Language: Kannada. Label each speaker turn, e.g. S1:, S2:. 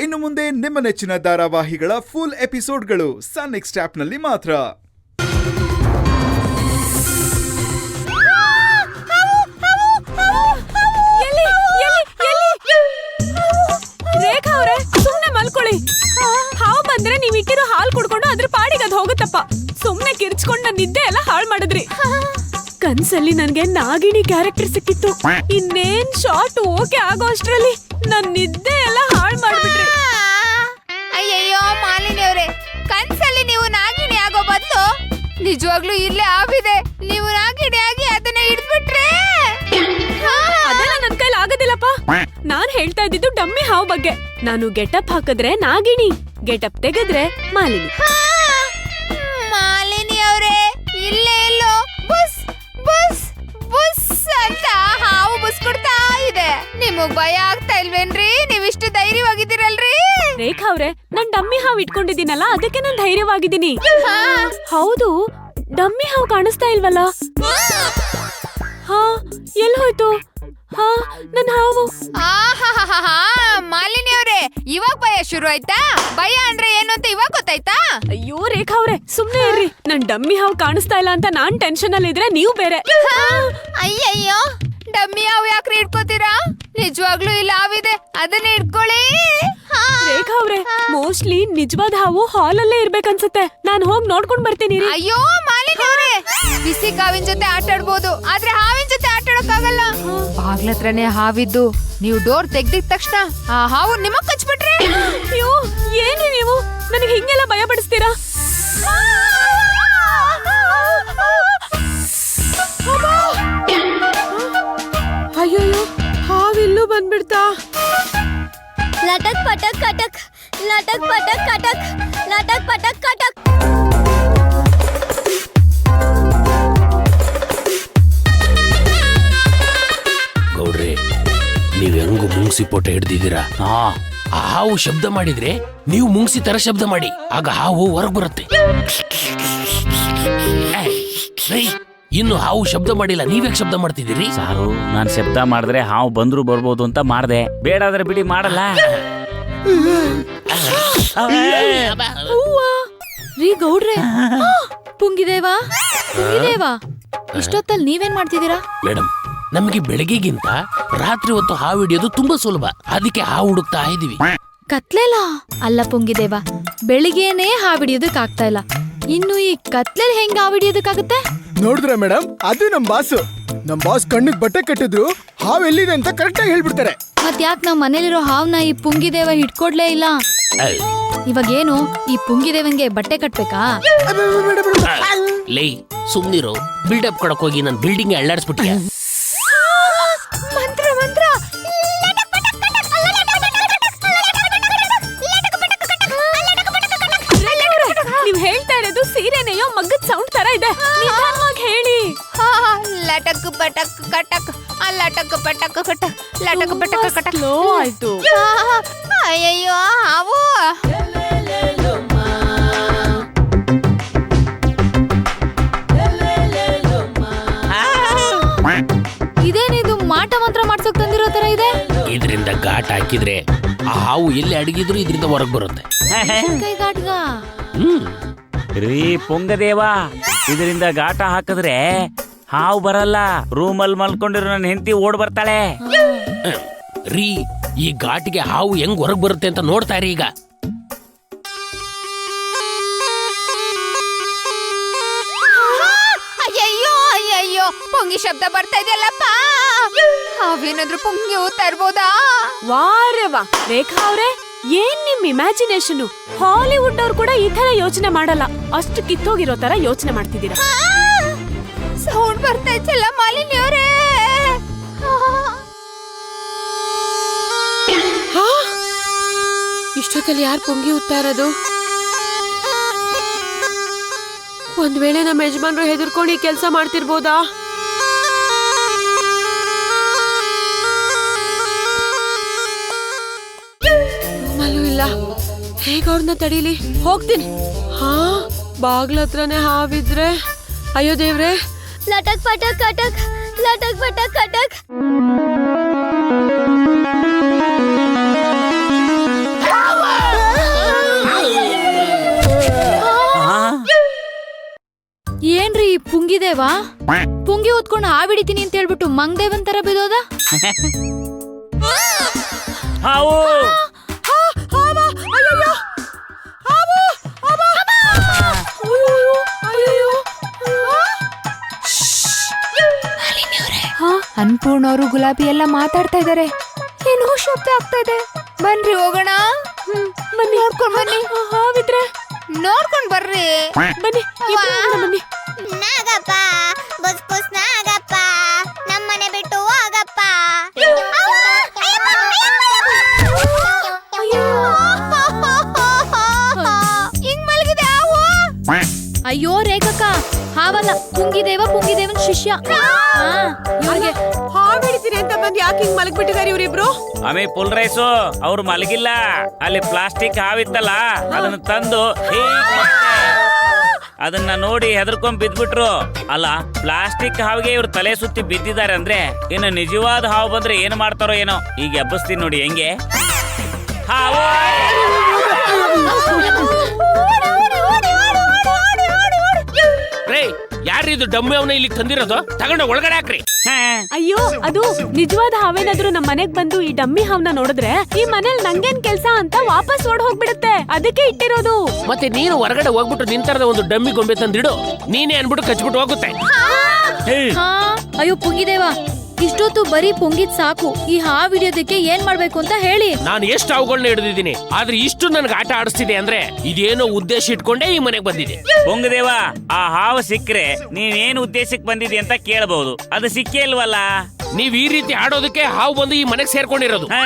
S1: ಇನ್ನು ಮುಂದೆ ನಿಮ್ಮ ನೆಚ್ಚಿನ ಧಾರಾವಾಹಿಗಳ ಫುಲ್ ಎಪಿಸೋಡ್ಗಳು ಸನ್ ನೆಕ್ಸ್ಟ್ ಆಪ್ನಲ್ಲಿ ಮಾತ್ರ.
S2: ರೇಖಾ ಅವ್ರೆ, ಸುಮ್ನೆ ಮಲ್ಕೊಳ್ಳಿ. ಹಾವು ಬಂದ್ರೆ ನೀವ್ ಇಟ್ಟಿರೋ ಹಾಲು ಕುಡ್ಕೊಂಡು ಅದ್ರ ಪಾಡಿಗೆ ಅದ್ ಹೋಗುತ್ತಪ್ಪ. ಸುಮ್ನೆ ಕಿರ್ಚ್ಕೊಂಡ್ ನನ್ ನಿದ್ದೆ ಎಲ್ಲ ಹಾಳು ಮಾಡಿದ್ರಿ. ಕನ್ಸಲ್ಲಿ ನನ್ಗೆ ನಾಗಿಣಿ ಕ್ಯಾರೆಕ್ಟರ್ ಸಿಕ್ಕಿತ್ತು. ಇನ್ನೇನ್ ಶಾರ್ಟ್ ಓಕೆ ಆಗೋ ಅಷ್ಟ್ರಲ್ಲಿ ನನ್ ನಿದ್ದೆ ಎಲ್ಲ ಹಾಳು ಮಾಡ್ಬಿಟ್ರಿ.
S3: ಅಯ್ಯಯ್ಯೋ ಮಾಲಿನಿ ಅವ್ರೆ, ಕನ್ಸಲ್ಲಿ ನೀವು ನಾಗಿಣಿ ಆಗೋ ಬದಲು ನಿಜವಾಗ್ಲೂ ಇಲ್ಲೇ ಆಗಿದೆ. ನೀವು ನಾಗಿಣಿ ಆಗಿ ಅದನ್ನ ಹಿಡಿದ್ಬಿಟ್ರೆ
S2: ಅದೆಲ್ಲ ನನ್ ಕೈಲಿ ಆಗೋದಿಲ್ಲಪ್ಪ. ನಾನ್ ಹೇಳ್ತಾ ಇದ್ದಿದ್ದು ಡಮ್ಮಿ ಹಾವು ಬಗ್ಗೆ. ನಾನು ಗೆಟಪ್ ಹಾಕಿದ್ರೆ ನಾಗಿಣಿ, ಗೆಟಪ್ ತೆಗೆದ್ರೆ ಮಾಲಿನಿ.
S3: ಮಾಲಿನಿ ಅವ್ರೆ, ಇಲ್ಲೇ ಎಲ್ಲೋ ಬುಸ್ ಬುಸ್ ಬುಸ್ ಅಂತ ಹಾವು ಬುಸ್ಕೊಡ್ತಾ ಇದೆ. ನಿಮಗ್ ಭಯ ಆಗ್ತಾ ಇಲ್ವೇನ್ರಿ? ನೀವಿಷ್ಟು ಧೈರ್ಯವಾಗಿದ್ದೀರಲ್ರಿ?
S2: ರೇಖಾ ಅವ್ರೆ, ನಾನ್ ಡಮ್ಮಿ ಹಾವು ಇಟ್ಕೊಂಡಿದ್ದೀನಲ್ಲ, ಅದಕ್ಕೆ ನಾನ್ ಧೈರ್ಯವಾಗಿದ್ದೀನಿ. ಹೌದು, ಡಮ್ಮಿ ಹಾವು ಕಾಣಿಸ್ತಾ ಇಲ್ವಲ್ಲ? ಹಾ, ಎಲ್ಲಿ ಹೋಯ್ತು? ಹಾ, ನನ್ ಹಾವು.
S3: ಮಾಲಿನಿ ಅವ್ರೆ, ಇವಾಗ ಭಯ ಶುರು ಆಯ್ತಾ? ಭಯ ಅಂದ್ರೆ ಏನು ಅಂತ ಇವಾಗ ಗೊತ್ತಾಯ್ತಾ?
S2: ಅಯ್ಯೋ ರೇಖಾ ಅವ್ರೆ, ಸುಮ್ನೆ ಇರ್ರಿ. ನನ್ ಡಮ್ಮಿ ಹಾವು ಕಾಣಿಸ್ತಾ ಇಲ್ಲ ಅಂತ ನಾನ್ ಟೆನ್ಷನ್ ಅಲ್ಲಿ ಇದ್ರೆ ನೀವು ಬೇರೆ.
S3: ಅಯ್ಯಯ್ಯೋ, ಡಮ್ಮಿ ಹಾವು ಯಾಕ್ರಿ ಇಟ್ಕೋತೀರಾ? ನಿಜವಾಗ್ಲೂ ಇಲ್ಲ ಹಾವಿದೆ, ಅದನ್ನ ಇಟ್ಕೊಳ್ಳಿ.
S2: ರೇಖಾ ಅವ್ರೆ, ಮೋಸ್ಟ್ಲಿ ನಿಜವಾದ ಹಾವು ಹಾಲಲ್ಲೇ ಇರ್ಬೇಕನ್ಸುತ್ತೆ. ನಾನ್ ಹೋಗಿ ನೋಡ್ಕೊಂಡ್ ಬರ್ತೀನಿ.
S3: ಅಯ್ಯೋ ಮಾಲಿನಿ ಅವ್ರೆ, ಬಿಸಿ ಕಾವಿನ ಜೊತೆ ಆಟ ಆಡ್ಬೋದು, ಆದ್ರೆ ಹಾವಿನ ಜೊತೆ ಆಟ ಆಡೋಕ್ಕಾಗಲ್ಲ. ಬಾಗ್ಲತ್ರನೇ ಹಾವಿದ್ದು ನೀವು ಡೋರ್ ತೆಗ್ದಿದ ತಕ್ಷಣ ಆ ಹಾವು ನಿಮಗ್ ಕಚ್ಬಿಟ್ರೆ?
S2: ಅಯ್ಯೋ, ಏನ್ರಿ ನೀವು ನನಗೆ ಹಿಂಗೆಲ್ಲ ಭಯ ಪಡಿಸ್ತೀರಾ? ಅಯ್ಯೋ, ಹಾವಿಲ್ಲೂ ಬಂದ್ಬಿಡ್ತಾ.
S4: ಲಟಕ್ ಪಟಕ್ ಕಟಕ್, ಲಟಕ್ ಪಟಕ್ ಕಟಕ್, ಲಟಕ್ ಪಟಕ್ ಕಟಕ್.
S5: ಗೌಡ್ರೆ, ನೀವ್ ಹೆಂಗು ಮುಂಗ್ಸಿ ಪೋಟ ಹಿಡ್ದಿದ್ದೀರಾ? ಹಾವು ಶಬ್ದ ಮಾಡಿದ್ರೆ ನೀವು ಮುಂಗ್ಸಿ ತರ ಶಬ್ದ ಮಾಡಿ, ಆಗ ಹಾವು ಹೊರಗ್ ಬರುತ್ತೆ. ಇನ್ನು ಹಾವು ಶಬ್ದ ಮಾಡಿಲ್ಲ, ನೀವ್ಯಾಕೆ ಶಬ್ದ ಮಾಡ್ತಿದ್ದೀರಿ?
S6: ಸಾರು, ನಾನ್ ಶಬ್ದ ಮಾಡಿದ್ರೆ ಹಾವು ಬಂದ್ರು ಬರ್ಬೋದು ಅಂತ ಮಾಡ್ದೆ. ಬೇಡಾದ್ರೆ ಬಿಡಿ, ಮಾಡಲ್ಲ.
S4: ರೀ ಗೌಡ್ರೆ, ಪುಂಗಿದೇವಾ, ಪುಂಗಿದೇವಾ, ಇಷ್ಟೊತ್ತಲ್ಲಿ ನೀವೇನ್ ಮಾಡ್ತಿದ್ದೀರಾ?
S5: ಮೇಡಮ್, ನಮಗೆ ಬೆಳಗ್ಗೆಗಿಂತ ರಾತ್ರಿ ಹೊತ್ತು ಹಾವು ಹಿಡಿಯೋದು ತುಂಬಾ ಸುಲಭ, ಅದಕ್ಕೆ ಹಾವು ಹುಡುಕ್ತಾ ಇದೀವಿ.
S4: ಕತ್ಲೆಲ್ಲ ಅಲ್ಲ ಪುಂಗಿದೇವಾ, ಬೆಳಿಗ್ಗೆನೆ ಹಾವಿಡಿಯೋದಕ್ ಆಗ್ತಾ ಇಲ್ಲ, ಇನ್ನು ಈ ಕತ್ಲೆಲ್ ಹೆಂಗ್ ಹಾವಿಡಿಯೋದಕ್ಕಾಗುತ್ತೆ?
S7: ನೋಡಿದ್ರೆ ಮೇಡಮ್, ಅದು ನಮ್ ಬಾಸ್ ಕಣ್ಣಿಗೆ ಬಟ್ಟೆ ಕಟ್ಟಿದ್ರು ಹಾವು ಎಲ್ಲಿದೆ ಅಂತ ಕರೆಕ್ಟ್ ಆಗಿ ಹೇಳ್ಬಿಡ್ತಾರೆ.
S4: ಮತ್ ಯಾಕೆ ನಾವ್ ಮನೇಲಿರೋ ಹಾವ್ನ ಈ ಪುಂಗಿದೇವ ಹಿಡ್ಕೊಡ್ಲೇ ಇಲ್ಲ? ಇವಾಗ ಏನು, ಈ ಪುಂಗಿದೇವನ್ಗೆ ಬಟ್ಟೆ ಕಟ್ಬೇಕಾ?
S5: ಲೈ, ಸುಮ್ನಿರೋ. ಬಿಲ್ಡಪ್ ಕೊಡಕ್ ಹೋಗಿ ನನ್ ಬಿಲ್ಡಿಂಗ್ ಅಳ್ಳಾಡ್ಸ್ಬಿಟ್ಟಿಯ.
S3: ಮಂತ್ರ ಮಂತ್ರ,
S2: ನೀವ್ ಹೇಳ್ತಾ ಇರೋದು ಸೀರೆನೆಯೋ ಮಗ್ಗದ ಸೌಂಡ್ ತರ ಇದೆ. ನಿಧಾನವಾಗಿ ಹೇಳಿ.
S3: ಲಟಕ್ ಪಟಕ್ ಕಟಕ್, ಲಟಕ್ ಪಟಕ್ ಕಟಕ್, ಲಟಕ್ ಪಟಕ್ ಕಟಕ್.
S2: ಸ್ಲೋ ಆಯ್ತು.
S3: ಅಯ್ಯಯ್ಯೋ ಹಾವು.
S4: ಇದೇನಿದು ಮಾಟ ಮಂತ್ರ ಮಾಡ್ಸೋಕ್ ತಂದಿರೋ ತರ ಇದೆ?
S5: ಇದರಿಂದ ಘಾಟ್ ಹಾಕಿದ್ರೆ ಆ ಹಾವು ಎಲ್ಲಿ ಅಡಗಿದ್ರು ಇದರಿಂದ ಹೊರಗ್ ಬರುತ್ತೆ.
S4: ಕೈಗಾಟ್ಗ
S6: ರೀ ಪೊಂಗದೇವ, ಇದರಿಂದ ಗಾಟ ಹಾಕಿದ್ರೆ ಹಾವು ಬರಲ್ಲ. ರೂಮಲ್ಲಿ ಮಲ್ಕೊಂಡಿರೋ ನನ್ನ ಹೆಂಡತಿ ಓಡ್ ಬರ್ತಾಳೆ.
S5: ರೀ, ಈ ಘಾಟಿಗೆ ಹಾವು ಹೆಂಗ್ ಹೊರಗ್ ಬರುತ್ತೆ ಅಂತ ನೋಡ್ತಾ ಇರಿ ಈಗ.
S3: ಅಯ್ಯಯ್ಯೋ ಅಯ್ಯಯ್ಯೋ, ಪೊಂಗಿ ಶಬ್ದ ಬರ್ತಾ ಇದೆಯಲ್ಲಪ್ಪ. ಹಾವೇನಾದ್ರೂ ಪೊಂಗಿ ಊತಾ ಇರ್ಬೋದಾ?
S2: ವಾರೆ ವಾ ರೇಖಾ ಅವ್ರೆ, ಏನ್ ನಿಮ್ ಇಮ್ಯಾಜಿನೇಷನ್. ಹಾಲಿವುಡ್ ಅವ್ರು ಕೂಡ ಈ ತರ ಯೋಚನೆ ಮಾಡಲ್ಲ. ಅಷ್ಟು ಕಿತ್ತೋಗಿರೋ ತರ ಯೋಚನೆ ಮಾಡ್ತಿದ್ದೀರಾ.
S3: ಸೌಂಡ್ ಬರ್ತಾ ಇತ್ತಲ್ಲ ಮಾಲಿನಿ ಅವರೇ.
S2: ಇಷ್ಟೊತ್ತಲ್ಲಿ ಯಾರು ಪೊಂಗಿ ಊದ್ತಾ ಇರೋದು? ಒಂದ್ ವೇಳೆ ನಮ್ಮ ಯಜಮಾನ್ರು ಹೆದರ್ಕೊಂಡು ಈ ಕೆಲ್ಸ ಮಾಡ್ತಿರ್ಬೋದಾ? ರೂಮಲ್ಲೂ ಇಲ್ಲ, ಹೇಗ ಅವ್ರನ್ನ ತಡೀಲಿ? ಹೋಗ್ತೀನಿ. ಹಾ, ಬಾಗ್ಲ ಹತ್ರನೇ ಹಾವಿದ್ರೆ, ಅಯ್ಯೋ ದೇವ್ರೆ.
S4: ಲಟಕ್ ಪಟಕ್ ಕಟಕ್, ಲಟಕ್ ಪಟಕ್ ಕಟಕ್. ಪುಂಗಿದೇವಾ ಪುಂಗಿ ಹೊತ್ಕೊಂಡು ಹಾವು ಹಿಡಿತೀನಿ ಅಂತ ಹೇಳ್ಬಿಟ್ಟು ಮಂಗದೇವನ್ ತರ ಬಿದೋದ.
S6: ಹಾವು
S3: ಅನ್ಪೂರ್ಣ ಅವರು ಗುಲಾಬಿ ಎಲ್ಲ ಮಾತಾಡ್ತಾ ಇದಾರೆ. ಏನೋ ಶಬ್ದ ಆಗ್ತಾ ಇದೆ. ಬನ್ರಿ ಹೋಗೋಣ.
S2: ಬನ್ನಿ
S3: ನೋಡ್ಕೊಂಡ್ ಬನ್ನಿ.
S2: ಹಾವಿದ್ರೆ
S3: ನೋಡ್ಕೊಂಡ್ ಬರ್ರಿ.
S2: ಬನ್ನಿ ಇಬ್ರು ಹೋಗೋಣ, ಬನ್ನಿ.
S8: ನಾಗಪ್ಪ ಬುಸ್ ಬುಸ್ ನಾಗಪ್ಪ ನಮ್ಮನೆ ಬಿಟ್ಟು ಹೋಗಪ್ಪ.
S3: ಹಿಂಗ್ ಮಲಗಿದೆ ಹಾವು.
S4: ಅಯ್ಯೋ ರೇಖಕ್ಕ, ಹಾವಲ್ಲ ಪುಂಗಿದೇವನ್ ಶಿಷ್ಯ. ಇವ್ರಿಗೆ
S2: ಹಾವು ಹಿಡಿತೀನಿ ಅಂತ ಬಂದು ಯಾಕೆ ಹಿಂಗ್ ಮಲಗ್ಬಿಟ್ಟಿದ್ದಾರೆ ಇವ್ರಿಬ್ರು?
S6: ಆಮೇಲೆ ಫುಲ್ ರೈಸು ಅವ್ರು ಮಲಗಿಲ್ಲ. ಅಲ್ಲಿ ಪ್ಲಾಸ್ಟಿಕ್ ಹಾವಿತ್ತಲ್ಲ ಅದನ್ನ ತಂದು ಹೀಗ್ ಮಾಡ್ದೆ. ಅದನ್ನ ನೋಡಿ ಹೆದರ್ಕೊಂಡ್ ಬಿದ್ಬಿಟ್ರು. ಅಲ್ಲ, ಪ್ಲಾಸ್ಟಿಕ್ ಹಾವಿಗೆ ಇವ್ರು ತಲೆ ಸುತ್ತಿ ಬಿದ್ದಿದ್ದಾರೆ ಅಂದ್ರೆ ಇನ್ನು ನಿಜವಾದ ಹಾವು ಬಂದ್ರೆ ಏನ್ ಮಾಡ್ತಾರೋ ಏನೋ. ಈಗ ಎಬ್ಬಸ್ತೀನಿ ನೋಡಿ ಹೆಂಗೆ. ಹಾವು
S5: ರೇ, ಯಾರಿದು ಡಮ್ಮಿ ಅವನ ಇಲ್ಲಿ ತಂದಿರೋದು? ತಗೊಂಡ ಒಳಗಡೆ ಹಾಕ್ರಿ.
S2: ಅಯ್ಯೋ, ಅದು ನಿಜವಾದ ಹಾವೇನಾದ್ರೂ ನಮ್ ಮನೆಗ್ ಬಂದು ಈ ಡಮ್ಮಿ ಹಾವ್ನ ನೋಡಿದ್ರೆ ಈ ಮನೇಲಿ ನಂಗೇನ್ ಕೆಲ್ಸ ಅಂತ ವಾಪಸ್ ಓಡ್ ಹೋಗ್ಬಿಡುತ್ತೆ. ಅದಕ್ಕೆ ಇಟ್ಟಿರೋದು.
S5: ಮತ್ತೆ ನೀನು ಹೊರಗಡೆ ಹೋಗ್ಬಿಟ್ಟು ನಿಂತರದ ಒಂದು ಡಮ್ಮಿ ಗೊಂಬೆ ತಂದಿಡು. ನೀನೇ ಅನ್ಬಿಟ್ಟು ಕಚ್ಬಿಟ್ಟು ಹೋಗುತ್ತೆ.
S4: ಹಾ, ಅಯ್ಯೋ ಪುಂಗಿದೇವ, ಇಷ್ಟೊತ್ತು ಬರೀ ಪುಂಗಿದ್ ಸಾಕು. ಈ ಹಾವು ಹಿಡಿಯೋದಕ್ಕೆ ಏನ್ ಮಾಡ್ಬೇಕು ಅಂತ ಹೇಳಿ.
S5: ನಾನು ಎಷ್ಟು ಹಾವುಗಳನ್ನ ಹಿಡಿದಿದ್ದೀನಿ, ಆದ್ರೆ ಇಷ್ಟು ನನ್ಗೆ ಆಟ ಆಡಿಸ್ತಿದೆ ಅಂದ್ರೆ ಇದೇನೋ ಉದ್ದೇಶ ಇಟ್ಕೊಂಡೇ ಈ ಮನೆಗೆ ಬಂದಿದೆ.
S6: ಪೊಂಗದೇವ, ಆ ಹಾವು ಸಿಕ್ಕ್ರೆ ನೀವೇನು ಉದ್ದೇಶಕ್ಕೆ ಬಂದಿದೆ ಅಂತ ಕೇಳಬಹುದು. ಅದು ಸಿಕ್ಕೇ ಇಲ್ವಲ್ಲ.
S5: ನೀವ್ ಈ ರೀತಿ ಆಡೋದಕ್ಕೆ ಹಾವು ಬಂದು ಈ ಮನೆಗೆ ಸೇರ್ಕೊಂಡಿರೋದು.
S6: ಹಾ.